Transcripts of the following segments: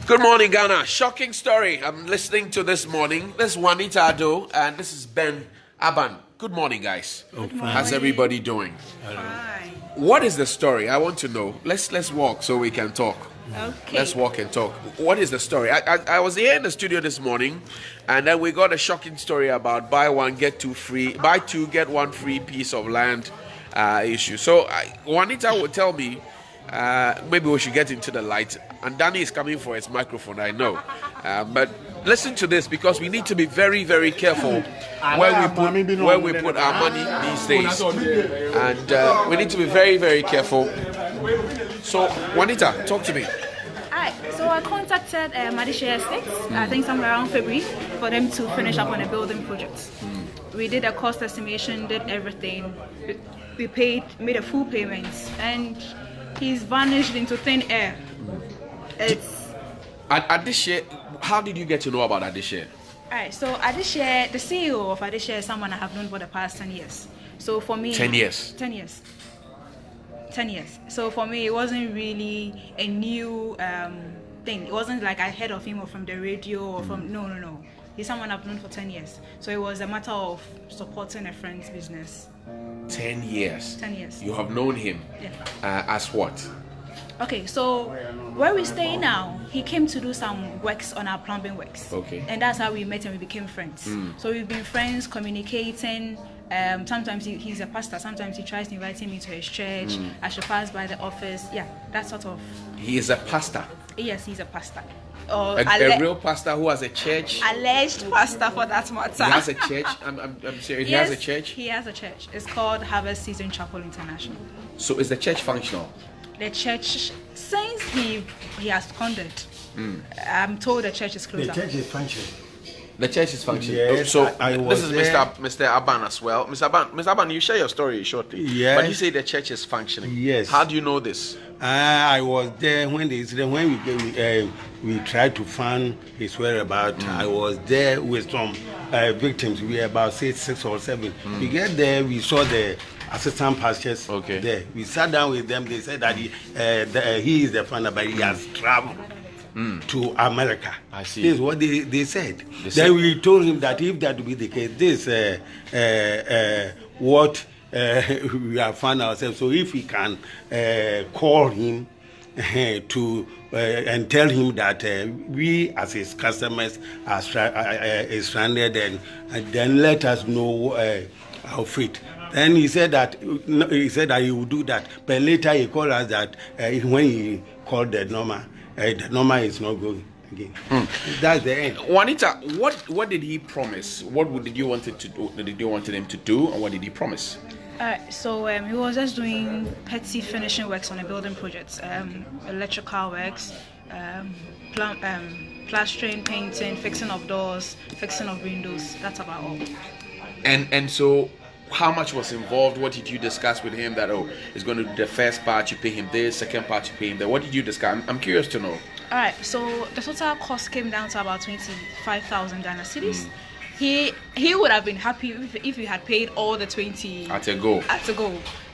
Good morning, Ghana. Shocking story I'm listening to this morning. This is Juanita Ado, and this is Ben Aban. Good morning, guys. How's everybody doing? Fine. What is the story? I want to know. Let's walk so we can talk. Okay. Let's walk and talk. What is the story? I was here in the studio this morning, and then we got a shocking story about buy two get one free piece of land issue. So Juanita will tell me. Maybe we should get into the light. And Danny is coming for his microphone, I know. But listen to this, because we need to be very, very careful where we put our money these days. And we need to be very, very careful. So, Juanita, talk to me. Alright, so I contacted Adehyie Estates, I think somewhere around February, for them to finish up on a building project. We did a cost estimation, did everything. We made a full payment, and he's vanished into thin air. Adehyie, how did you get to know about Adehyie? Alright, so Adehyie, the CEO of Adehyie is someone I have known for the past 10 years. So for me... 10 years? 10 years. 10 years. So for me, it wasn't really a new thing. It wasn't like I heard of him or from the radio or from... No. He's someone I've known for 10 years. So it was a matter of supporting a friend's business. 10 years? 10 years. You have known him? Yeah. As what? Okay, so where we stay now, he came to do some works on our plumbing works. Okay. And that's how we met and we became friends. So we've been friends, communicating. Sometimes he's a pastor, sometimes he tries to invite me to his church. I should pass by the office. Yeah, that sort of... He is a pastor? Yes, he's a pastor. A real pastor who has a church? Alleged pastor, for that matter. He has a church? I'm serious. Yes, he has a church? He has a church. It's called Harvest Season Chapel International. So is the church functional? The church, since he has squandered, I'm told the church is closed. The church is functioning. The church is functioning. Yes, So this is Mr. Aban as well. Mr. Aban, you share your story shortly. Yes. But you say the church is functioning. Yes. How do you know this? I was there when we tried to find his whereabouts. I was there with some victims. We were about 6 or 7. We get there, we saw the assistant pastors there. We sat down with them. They said that he is the founder, but he has traveled to America. I see. This is what they said. Then we told him that if that would be the case, this what we have found ourselves. So if we can call him to and tell him that we as his customers are stranded, and then let us know our fate. Then he said that he would do that, but later he called us that when he called the number is not going again. That's the end. Juanita, what did he promise? What did you want him to do? Did you want him to do, and what did he promise? So he was just doing petty finishing works on a building project, electrical works, plastering, painting, fixing of doors, fixing of windows. That's about all. And so, how much was involved? What did you discuss with him? That he's going to do the first part, you pay him this, second part, you pay him that. What did you discuss? I'm curious to know. All right. So the total cost came down to about 25,000 Ghana cedis. He would have been happy if he had paid all the 20 at a go.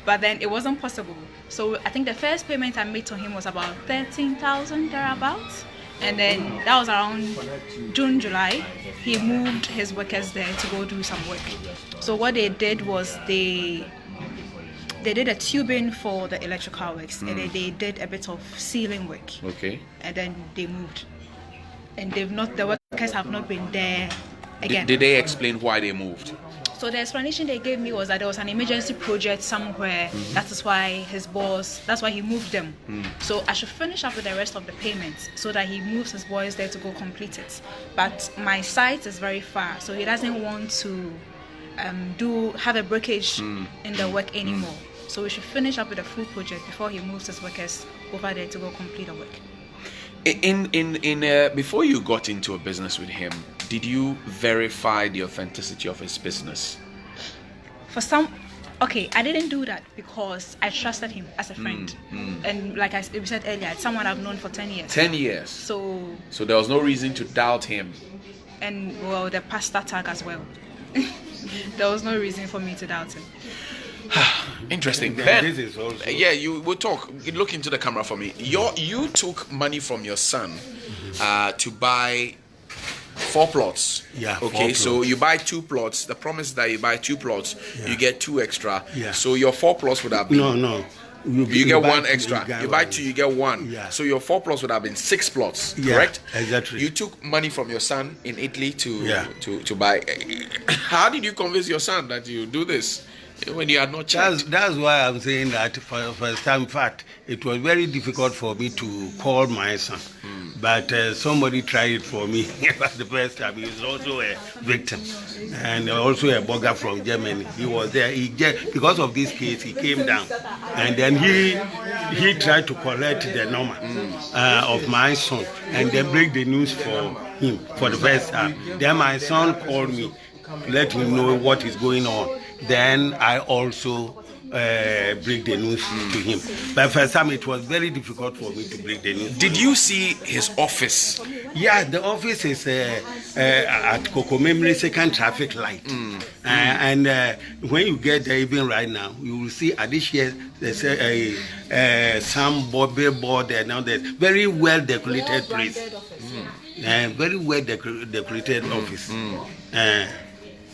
But then it wasn't possible. So I think the first payment I made to him was about 13,000 thereabouts. And then that was around June, July. He moved his workers there to go do some work. So what they did was they did a tubing for the electrical works, and then they did a bit of ceiling work. Okay. And then they moved. And the workers have not been there again. Did they explain why they moved? So the explanation they gave me was that there was an emergency project somewhere. That is why that's why he moved them. So I should finish up with the rest of the payments so that he moves his boys there to go complete it. But my site is very far, so he doesn't want to have a breakage in the work anymore. So we should finish up with the full project before he moves his workers over there to go complete the work. Before you got into a business with him, did you verify the authenticity of his business? I didn't do that because I trusted him as a friend. And like we said earlier, it's someone I've known for 10 years. 10 years? So there was no reason to doubt him? And, well, the pastor tag as well. There was no reason for me to doubt him. Interesting. Then Ben, this is also, you will talk. Look into the camera for me. You took money from your son to buy 4 plots. Yeah. Okay, 4 so plots. you buy 2 plots. The promise is that you buy 2 plots, you get 2 extra. Yeah. So your 4 plots would have been. No. You get 1 extra. You buy 2, one. you get 1. Yeah. So your 4 plots would have been 6 plots. Yeah, Correct? exactly. You took money from your son in Italy Yeah. to buy. How did you convince your son that you do this when you had not checked? That's why I'm saying that for first time. In fact, it was very difficult for me to call my son. But somebody tried it for me for the first time. He was also a victim and also a blogger from Germany. He was there. Because of this case, he came down and then he tried to collect the number of my son and then break the news for him for the first time. Then my son called me, let me know what is going on. Then I also break the news to him. But first time it was very difficult for me to break the news. Did you see his office? Yeah, the office is at Kokomemre Second Traffic Light. And when you get there, even right now, you will see Adehyie, some billboard there now. There's very well decorated place. Very well decorated office.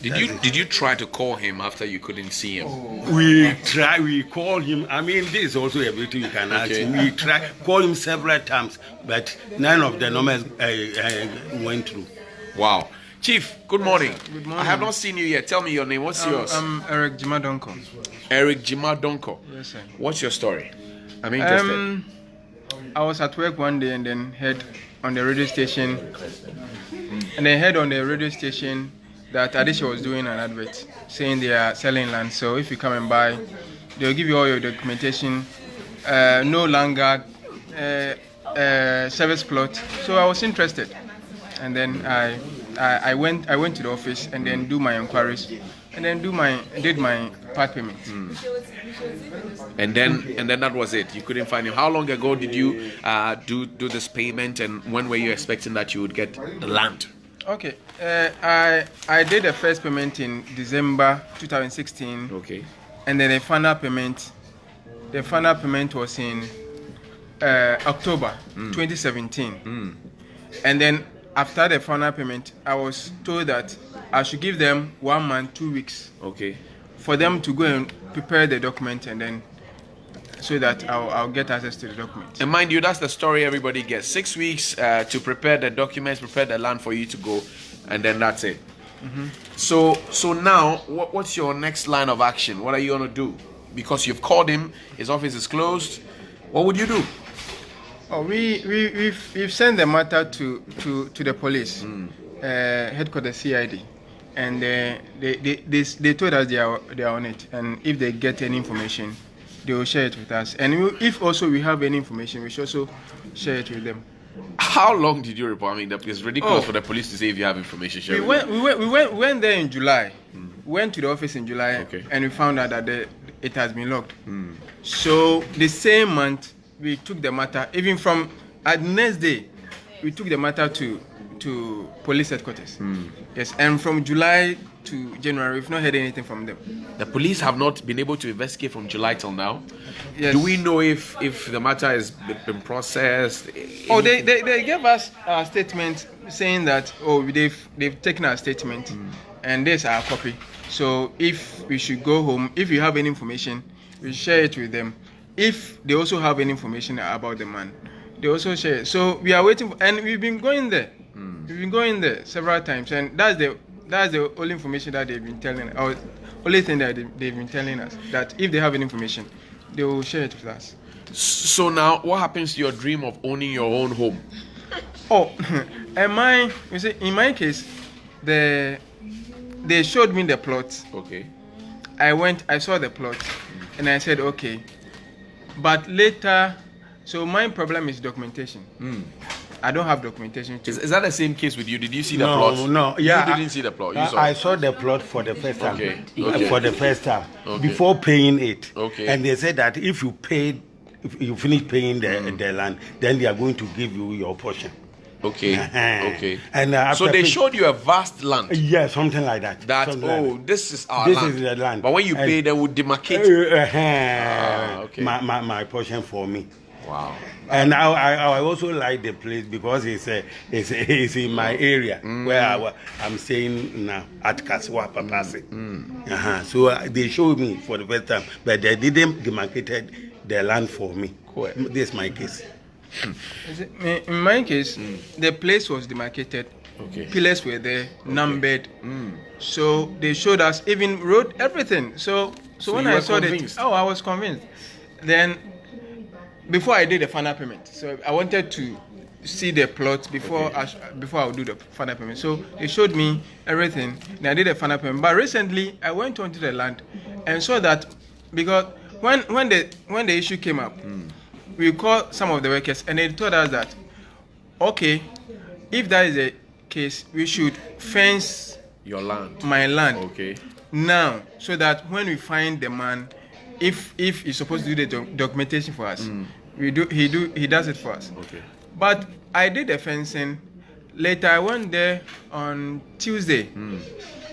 Did you try to call him after you couldn't see him? We called him. I mean, this is also a bit you can ask him. We called him several times, but none of the numbers went through. Wow. Chief, good morning. Good morning. I have not seen you yet. Tell me your name. What's yours? I'm Eric Jimadonko. Eric Jimadonko. Yes, sir. What's your story? I'm interested. I was at work one day and then heard on the radio station, that Adehyie was doing an advert saying they are selling land. So if you come and buy, they'll give you all your documentation, no longer service plot. So I was interested, and then I went to the office and then do my inquiries, and then did my part payment. And then that was it. You couldn't find him. How long ago did you do this payment, and when were you expecting that you would get the land? Okay, I did the first payment in December 2016. Okay. And then the final payment was in October 2017. And then after the final payment, I was told that I should give them 1 month, 2 weeks. Okay. For them to go and prepare the document, and then so that I'll get access to the document. And mind you, that's the story everybody gets. 6 weeks to prepare the documents, prepare the land for you to go, and then that's it. So now, what's your next line of action? What are you going to do? Because you've called him, his office is closed. What would you do? Oh, we've sent the matter to the police, headquarters CID, and they told us they are on it, and if they get any information, they will share it with us. And if also we have any information, we should also share it with them. How long did you report? I mean, it's ridiculous for the police to say if you have information, share we went there in July. We went to the office in July, and we found out that it has been locked. So the same month, we took the matter, even from the next day, we took the matter to police headquarters. Yes, and from July to January, we've not heard anything from them. The police have not been able to investigate from July till now. Yes. Do we know if the matter has been processed? Oh, they gave us a statement saying that they've taken our statement, and there's our copy. So if we should go home, if you have any information, we share it with them. If they also have any information about the man, they also share it. So we are waiting, and we've been going there. We've been going there several times, and that's the only information that they've been telling us, or only thing that they've been telling us, that if they have any information, they will share it with us. So now, what happens to your dream of owning your own home? Oh, you see, in my case, they showed me the plot. Okay. I saw the plot, and I said, okay. But later, so my problem is documentation. I don't have documentation. Is that the same case with you? Did you see the plot? No, yeah. You didn't see the plot. I saw the plot for the first time. Okay. For the first time, before paying it. Okay. And they said that if you finish paying the land, then they are going to give you your portion. Okay. Uh-huh. Okay. And so they showed you a vast land. Yeah, something like that. That this is our land. This is the land. But when you pay, they would demarcate. Okay. My portion for me. Wow. And I also like the place because it's in my area where I'm staying now at Kaswa Papasi. So they showed me for the first time, but they didn't demarcated the land for me. Cool. This is my case. In my case, the place was demarcated. Okay. Pillars were there, numbered. So they showed us, even wrote everything. So when I saw it, I was convinced. Then, before I did the final payment, so I wanted to see the plot before I would do the final payment. So they showed me everything, and I did the final payment. But recently, I went onto the land and saw that because when the issue came up, we called some of the workers and they told us that, okay, if that is the case, we should fence your land, my land, okay, now, so that when we find the man, if he's supposed to do the documentation for us, he does it for us. Okay. But I did the fencing. Later, I went there on Tuesday.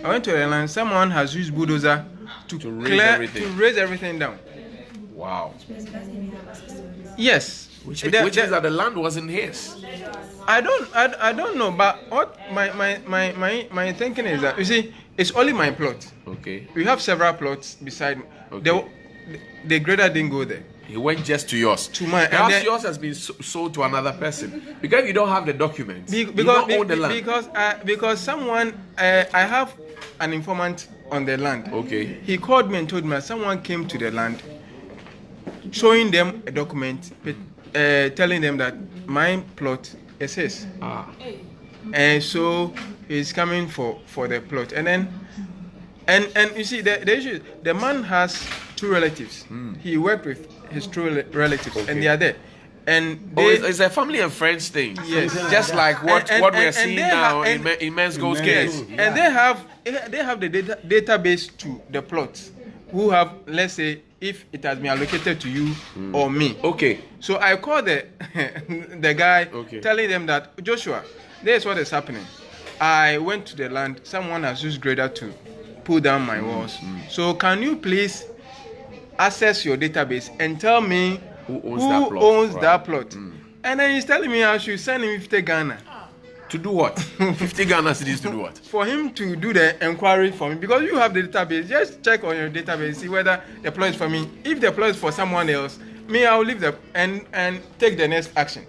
I went to the land. Someone has used bulldozer to raise everything down. Wow. Yes. Which means that the land wasn't his. I don't know, but what my thinking is that, you see, it's only my plot. Okay. We have several plots beside. Okay. The grader didn't go there. He went just to yours. To mine. Perhaps yours has been sold to another person because you don't have the documents. You don't own the land. Because someone, I have an informant on the land. Okay. He called me and told me that someone came to the land, showing them a document, telling them that my plot is his. And so he's coming for the plot. And then, and you see, the issue is, the man has two relatives. He worked with his two relatives, and they are there. And it's a family and friends thing. Yes. Just like what we are seeing now in Menzgold's case. And they have the database to the plots, who have, let's say, if it has been allocated to you or me. Okay. So I called the guy, telling them that, Joshua, this is what is happening. I went to the land. Someone has used grader to pull down my walls. So can you please access your database and tell me who owns that plot? And then he's telling me I should send him 50 Ghana. To do what? 50 Ghana cedis to do what? For him to do the inquiry for me. Because you have the database. Just check on your database, see whether the plot is for me. If the plot is for someone else, me, I'll leave them and take the next action.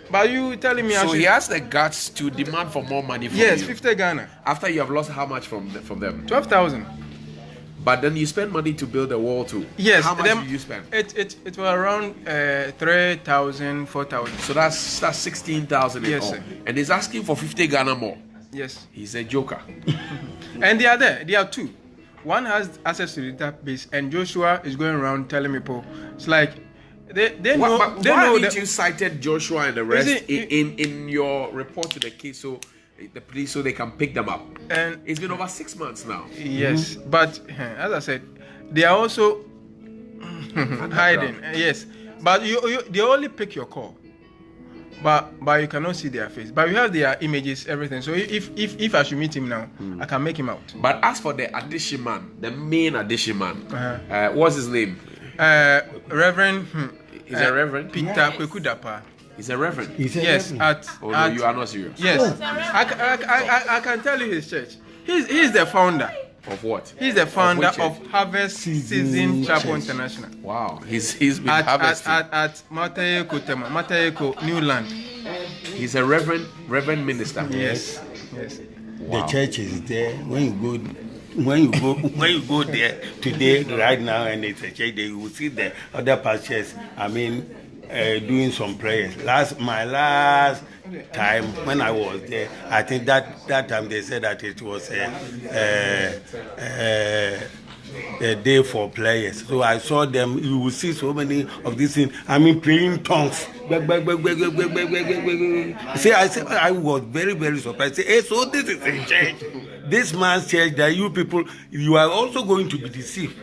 But you telling me so he has the guts to demand for more money from you? Yes, 50 Ghana. After you have lost how much from them? 12,000. But then you spend money to build a wall too. Yes. How much did you spend? It was around 3,000, 4,000. So that's 16,000. Yes, sir. And he's asking for 50 Ghana more. Yes. He's a joker. And they are there. There are two. One has access to the database, and Joshua is going around telling people. It's like they know. Why haven't you cited Joshua and the rest in your report to the case? So the police, so they can pick them up. And it's been over 6 months now. Yes, but as I said, they are also hiding. Yes, but they only pick your call, but you cannot see their face. But we have their images, everything. So if I should meet him now, I can make him out. But as for the addition man, the main addition man, what's his name? Reverend. He's a reverend. Peter Kwaku Dapaah. He's a reverend. Yes. No, you are not serious. Yes. I can tell you his church. He's the founder. Of what? He's the founder of Harvest Season Chapel International. Wow. He's been harvesting. At Matayeko, New Land. He's a reverend minister. Yes. Wow. The church is there. When you go there today, right now, and it's a church, you will see the other pastors. Doing some prayers. My last time when I was there, I think that time they said that it was a day for prayers. So I saw them. You will see so many of these things. Praying tongues. See, I was very, very surprised. Say, so this is a church. This man's church that you people, you are also going to be deceived.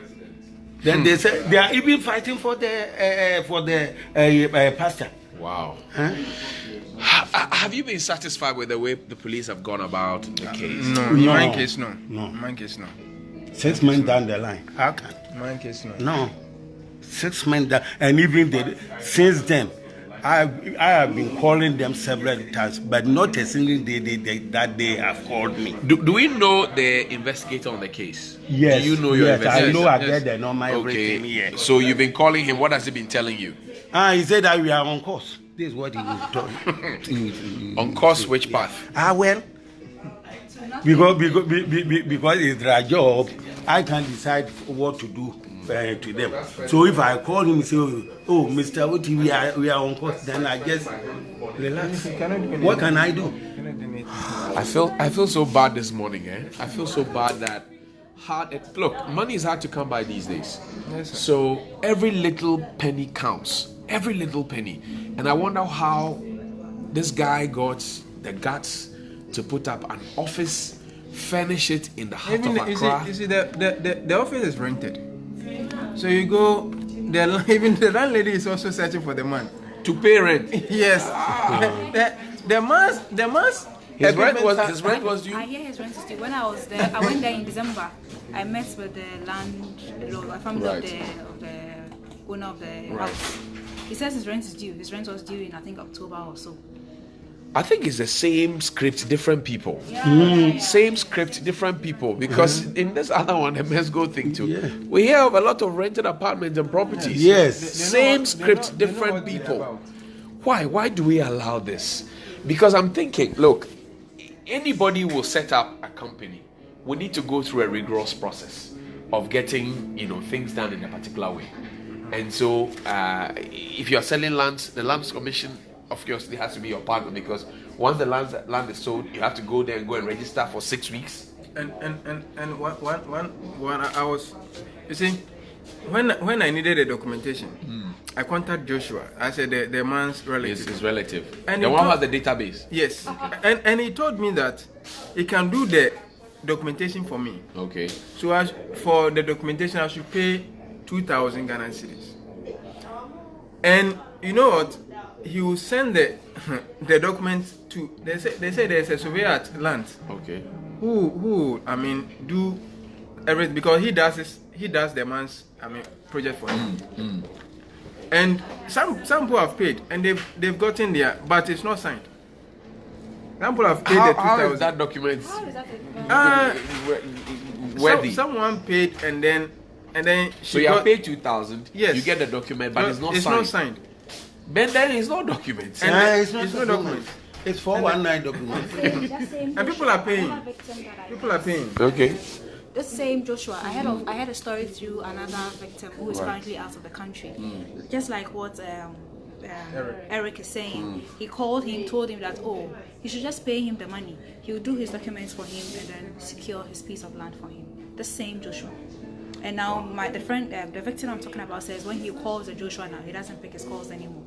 Then they say they are even fighting for the pastor. Wow. Have you been satisfied with the way the police have gone about the case? No, in my case, no. In my case, no. 6 months down the line, how can? In my case, no. No, 6 months down, and even since then, I have been calling them several times, but not a single day that they have called me. Do we know the investigator on the case? Yes. Do you know your investigator? I know. I get the normal everything. Yes. So you've been calling him. What has he been telling you? He said that we are on course. This is what he was told. On course, which path? Well, because it's their job, I can decide what to do to them. So if I call him and say, "Oh, Mr. Oti, we are on course," then I just relax. What can I do? I feel so bad this morning. I feel so bad that look, money is hard to come by these days. Yes, sir. So every little penny counts. Every little penny. And I wonder how this guy got the guts to put up an office, furnish it in the heart of Accra. You see, the office is rented. So you go, even the landlady is also searching for the man To pay rent. Yes. The man's his rent was due. I hear his rent is due. When I was there, I went there in December. I met with the landlord, a family of the owner of the house. He says his rent is due. His rent was due in, I think, October or so. I think it's the same script, different people. Yeah. Same script, different people. Because in this other one, the Menzgold thing too, we hear of a lot of rented apartments and properties. Yes. Same script, different people. Why? Why do we allow this? Because I'm thinking, look, anybody will set up a company. We need to go through a rigorous process of getting, things done in a particular way. And so, if you are selling lands, the Lands Commission, of course, it has to be your partner, because once the land is sold, you have to go there and go and register for 6 weeks. And one I was, you see, when I needed the documentation, I contacted Joshua. I said the man's relative. His relative. And the one who has the database. Yes. And he told me that he can do the documentation for me. Okay. So for the documentation, I should pay 2,000 Ghana cedis. And you know what? He will send the documents to. They say there's a surveyor at land. Okay. Who do everything, because he does the man's project for him. And some people have paid and they've gotten there, but it's not signed. Some people have paid the 2,000. How is that document? Worthy? Someone paid and then so you have paid 2,000. Yes. You get the document, but it's not signed. But then it's no document. And it's no document. It's 419 document. And people are paying. Okay. The same Joshua, I had a story through another victim who is currently out of the country. Just like what Eric is saying. He called him, told him that, he should just pay him the money. He will do his documents for him and then secure his piece of land for him. The same Joshua. And now the victim I'm talking about says when he calls the Joshua now, he doesn't pick his calls anymore.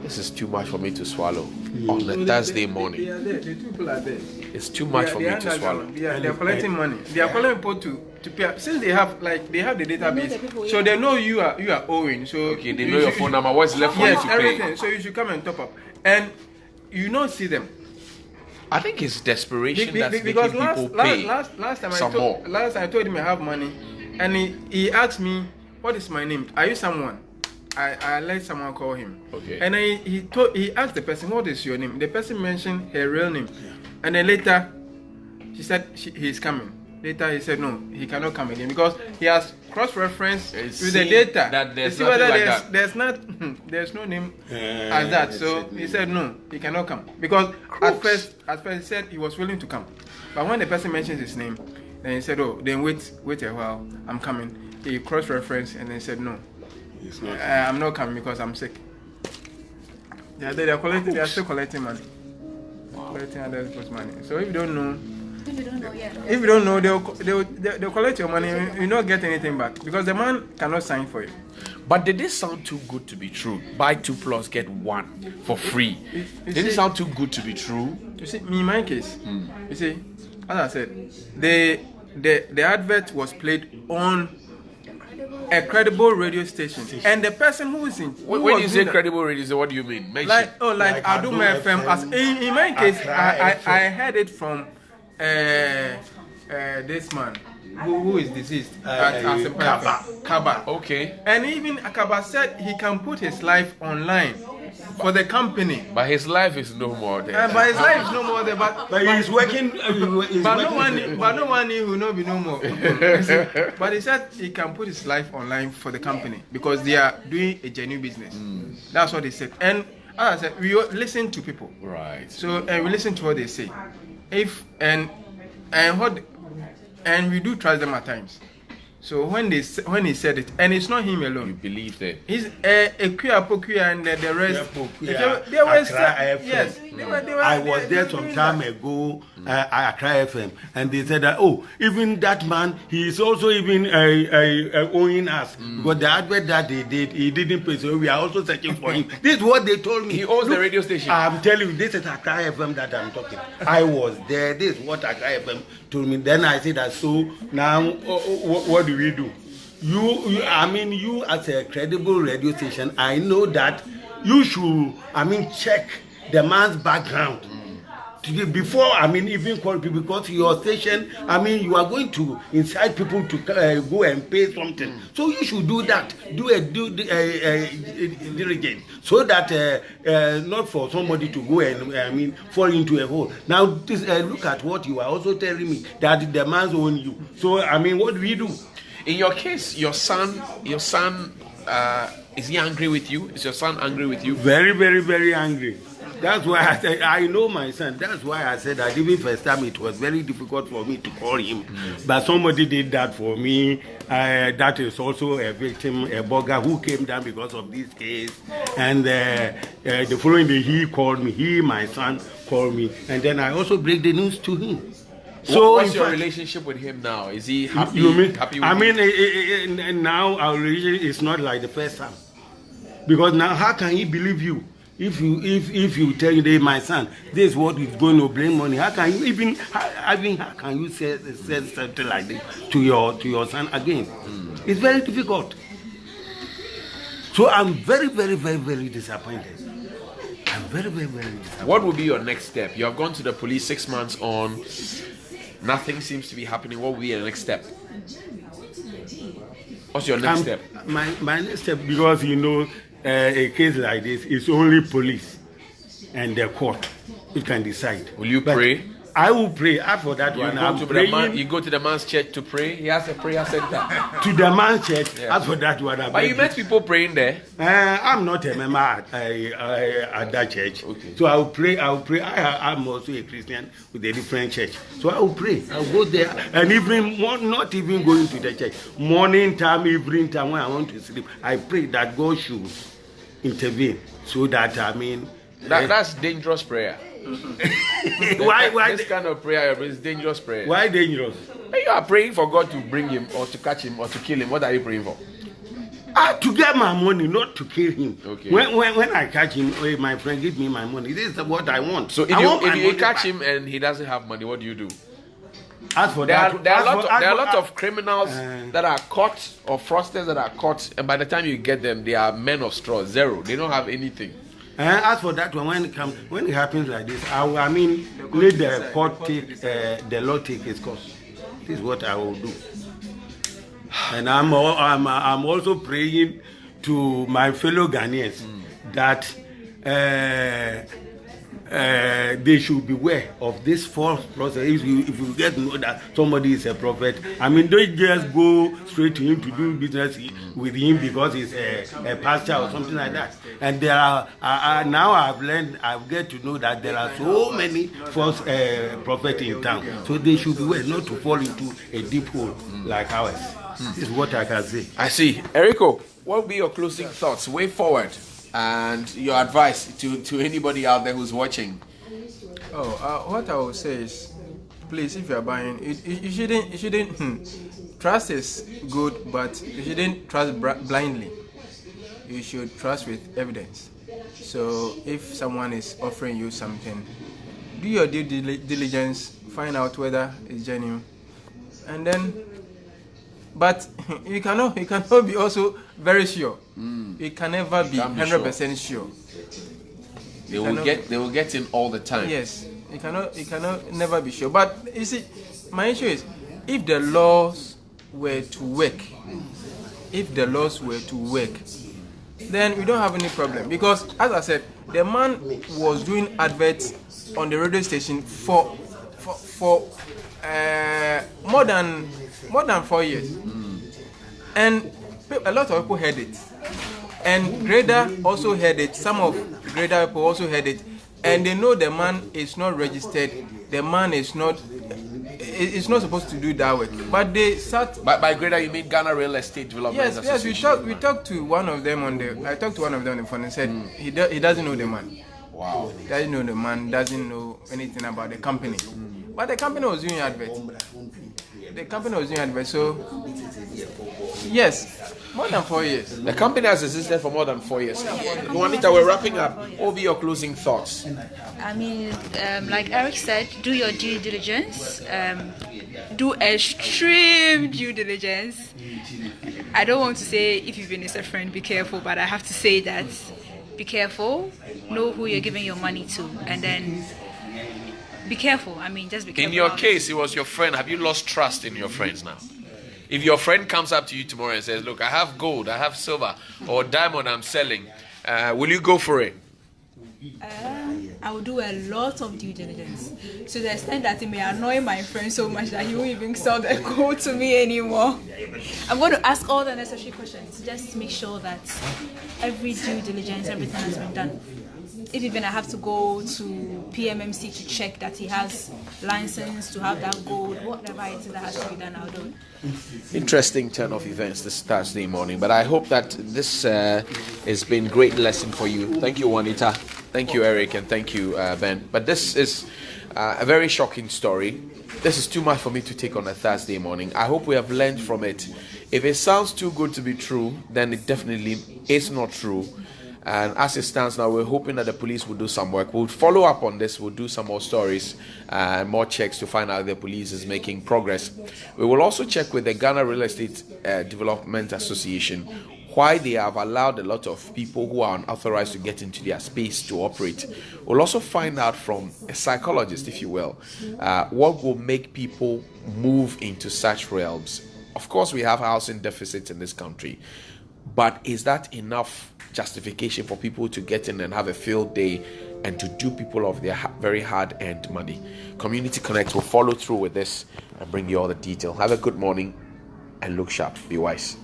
This is too much for me to swallow on a Thursday morning. The two people are there. It's too much for me to swallow. They're collecting money. They are calling people to pay. Since they have the database, so they know you are owing. So okay, they know your phone number. What's left for you to pay? Everything. So you should come and top up, and you don't see them. I think it's desperation that's making because people pay. Last time I told him I have money, and he asked me, "What is my name? Are you someone?" I let someone call him. Okay. And he asked the person, "What is your name?" The person mentioned her real name, and then later she said he's coming. Later he said no, he cannot come again because he has cross-referenced with the data. That there's see whether like there's no name as that. So he said no, he cannot come because at first he said he was willing to come, but when the person mentioned his name, then he said, then wait a while, I'm coming. He cross-referenced and then said no. I'm not coming because I'm sick. They are still collecting money. Collecting other people's money. So if you don't know, they'll collect your money. You not get anything back because the man cannot sign for you. But did this sound too good to be true? Buy 2 plus get 1 for free. Did it sound too good to be true? You see, in my case, you see, as I said, the advert was played on a credible radio station, and the person who is in. When you say credible radio station, what do you mean? Like Adom FM. As in my case, I heard it from this man who is deceased. KABA. Okay. And even KABA said he can put his life online for the company. But his life is no more there. But his life is no more there. But he's working. No one will not be no more. But he said he can put his life online for the company because they are doing a genuine business. That's what he said. And as I said, we listen to people. Right. So we listen to what they say. And we do trust them at times. So when he said it, and it's not him alone. You believe it. He's Afia Pokuaa and the rest. They were yes. I was there some time ago at Accra FM, and they said that even that man, he is also even owing us because the advert that they did, he didn't pay, so we are also searching for him. This is what they told me. He owns the radio station. I'm telling you, this is Accra FM that I'm talking. I was there. This is what Accra FM told me. Then I said that. So now, what do we do? You as a credible radio station, I know that you should, check the man's background before, even call people, because your station, you are going to incite people to go and pay something. So you should do that. Do a diligence, so that not for somebody to go and fall into a hole. Now look at what you are also telling me, that the man's own you. So what do we do? In your case, your son, is he angry with you? Is your son angry with you? Very, very, very angry. That's why I said, I know my son. That's why I said that even first time it was very difficult for me to call him. But somebody did that for me. That is also a victim, a burger who came down because of this case. And the following day he called me. My son called me. And then I also break the news to him. So what's your relationship with him now? Is he happy? Happy with now our relationship is not like the first time. Because now how can he believe you? If you tell him, hey, my son, this is what is going to bring money, how can you how can you say something like this to your son again? It's very difficult. So I'm very, very, very, very disappointed. I'm very, very, very disappointed. What will be your next step? You have gone to the police 6 months on. Nothing seems to be happening. What will be your next step? What's your next step? My next step, because a case like this is only police and the court who can decide. Will you pray? I will pray. After that, you go to the man's church to pray. He has a prayer center. To the man's church. Yeah. After that, but you met people praying there. I'm not a member at that church. Okay. So I will pray. I'm also a Christian with a different church. So I will pray. I will go there, and not even going to the church. Morning time, evening time, when I want to sleep, I pray that God should intervene, so that that's dangerous prayer. Why this kind of prayer is dangerous prayer? Why dangerous? When you are praying for God to bring him or to catch him or to kill him, what are you praying for? To get my money, not to kill him. Okay. When I catch him, hey, my friend, give me my money. This is what I want. So if you catch him and he doesn't have money, what do you do? As for there are a lot of criminals that are caught, or fraudsters that are caught, and by the time you get them, they are men of straw, zero. They don't have anything. As for that one, when it happens like this, let the court take the law take its course. This is what I will do. And I'm also praying to my fellow Ghanaians that they should beware of this false process. If you get to know that somebody is a prophet, don't just go straight to him to do business with him because he's a pastor or something like that. And there are now I've get to know that there are so many false prophets in town. So they should beware not to fall into a deep hole like ours. This is what I can say. I see. Eriko, what will be your closing thoughts way forward? And your advice to anybody out there who's watching? What I will say is, please, if you are buying, you shouldn't. Trust is good, but you shouldn't trust blindly. You should trust with evidence. So if someone is offering you something, do your due diligence, find out whether it's genuine, and then But you cannot be also very sure. You can never be 100% sure. They will get in all the time. Yes, you cannot never be sure. But you see, my issue is if the laws were to work, then we don't have any problem. Because as I said, the man was doing adverts on the radio station for more than 4 years, and a lot of people heard it, and Grader also heard it. Some of Grader people also heard it, and they know the man is not registered. The man is not. It's not supposed to do that way. But they sat. By Grader, you mean Ghana Real Estate Development Association? Yes. We talked to one of them on the. I talked to one of them on the phone and said he doesn't know the man. Wow. Doesn't know the man. Doesn't know anything about the company. But the company was doing advert. So yes, more than 4 years. The company has existed for more than 4 years. Juanita, we're wrapping up. What will be your closing thoughts? I mean, like Eric said, do your due diligence. Do extreme due diligence. I don't want to say if you've been a friend, be careful, but I have to say that be careful. Know who you're giving your money to, and then be careful. I mean, just be careful. In your case, it was your friend. Have you lost trust in your friends now? If your friend comes up to you tomorrow and says, look, I have gold, I have silver, or diamond I'm selling, will you go for it? I will do a lot of due diligence to the extent that it may annoy my friend so much that he won't even sell the gold to me anymore. I'm going to ask all the necessary questions just to make sure that every due diligence, everything has been done. If even I have to go to PMMC to check that he has license to have that gold, whatever it is that has to be done, I'll do. Interesting turn of events this Thursday morning, but I hope that this has been a great lesson for you. Thank you, Juanita. Thank you, Eric, and thank you, Ben. But this is a very shocking story. This is too much for me to take on a Thursday morning. I hope we have learned from it. If it sounds too good to be true, then it definitely is not true. And as it stands now, we're hoping that the police will do some work. We'll follow up on this. We'll do some more stories and more checks to find out if the police is making progress. We will also check with the Ghana Real Estate Development Association why they have allowed a lot of people who are unauthorized to get into their space to operate. We'll also find out from a psychologist, if you will, what will make people move into such realms. Of course, we have housing deficits in this country, but is that enough justification for people to get in and have a field day and to do people of their very hard-earned money? Community Connect will follow through with this and bring you all the detail. Have a good morning and look sharp. Be wise.